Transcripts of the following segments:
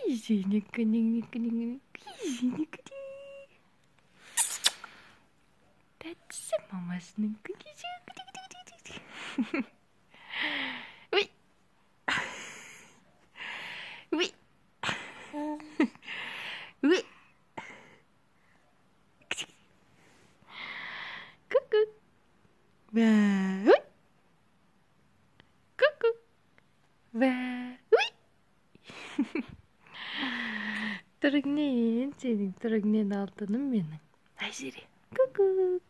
Кыжыны-кыны-кыны-кыны. Кыжыны-кыны. Тәттісі мамасының кыжы. Уй. Уй. Уй. Ку-ку. Ба. Уй. Ку-ку. Ба. Уй. Түріңнен, сенің түріңнен алтыным менің. Айзере. Ку-ку.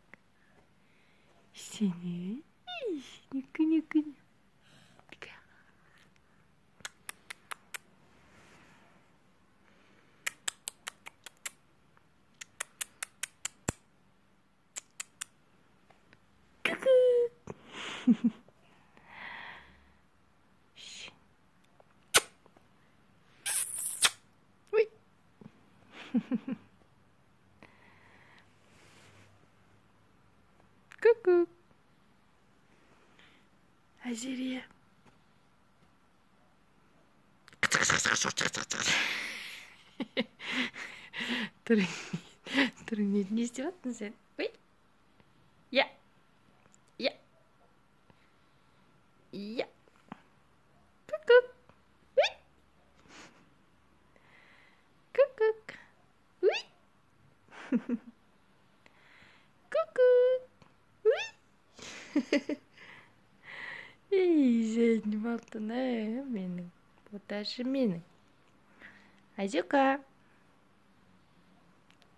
Сені. Нүкі-нүкі. Ой. Ку-ку. Азерия. Түріңнен не істеп аттың сен? Ой. Я. Я. Я. Ку-ку. Уй. Ку-ку. Уй. Ку-ку. Уй. Сенің алтыны менің. Боташы менің. Азюка.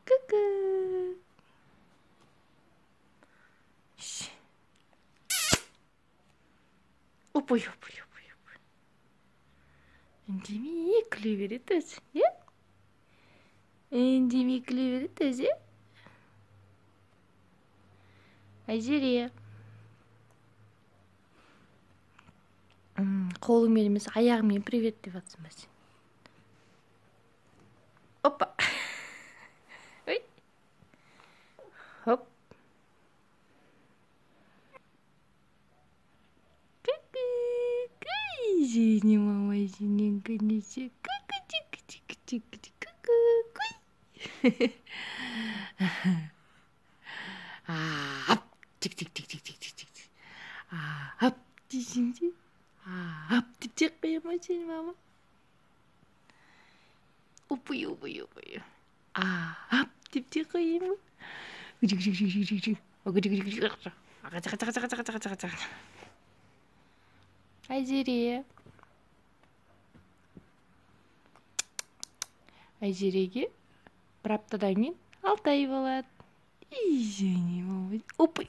Ку-ку. Опой. Үндемей күле береді өзі, е? Үндемей күле береді өзі, е? Айзере. Қолыңмен емес, аяғыңмен привет деп атсың ба сен? Опа. Ой. Хоп. Сені, мама, сенен күнесі. Ку-ку-чик-чик-чик-чик-ку-ку. Ап. Чик-чик-чик-чик-чик-чик. Ап. Дейсіңде. Ап. Деп жек қоя ма сені, мама? Опой. Ап. Деп жек қоя ма? Айзере. Айзереге бір аптадан кейін 6 ай болады. Сені, мама. Опой.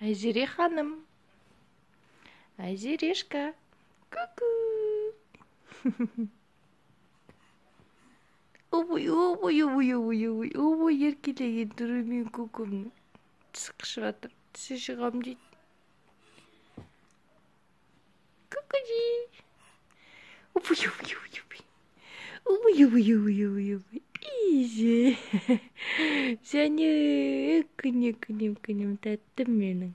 Айзере ханым. Айзерешка. Ку-ку. Опой, еркелеген түрімен көкімнің. Тісі қышып атыр. Тісі шығам дейді. Ку-ку-жи. Опой. Изи. Сәне күнем тәттім менің.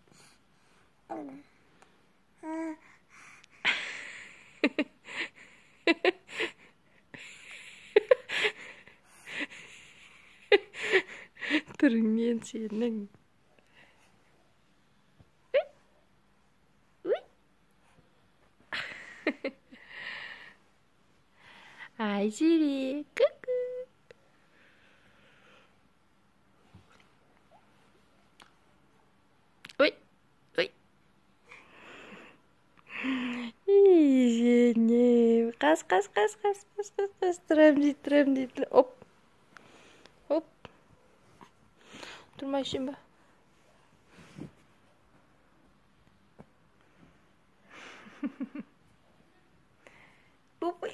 Түріңнен сенің. Айзере. Ку-ку. Ой. Сені. Қас. Тұрам дейді. Оп. Тұрмайшын ба? Опой.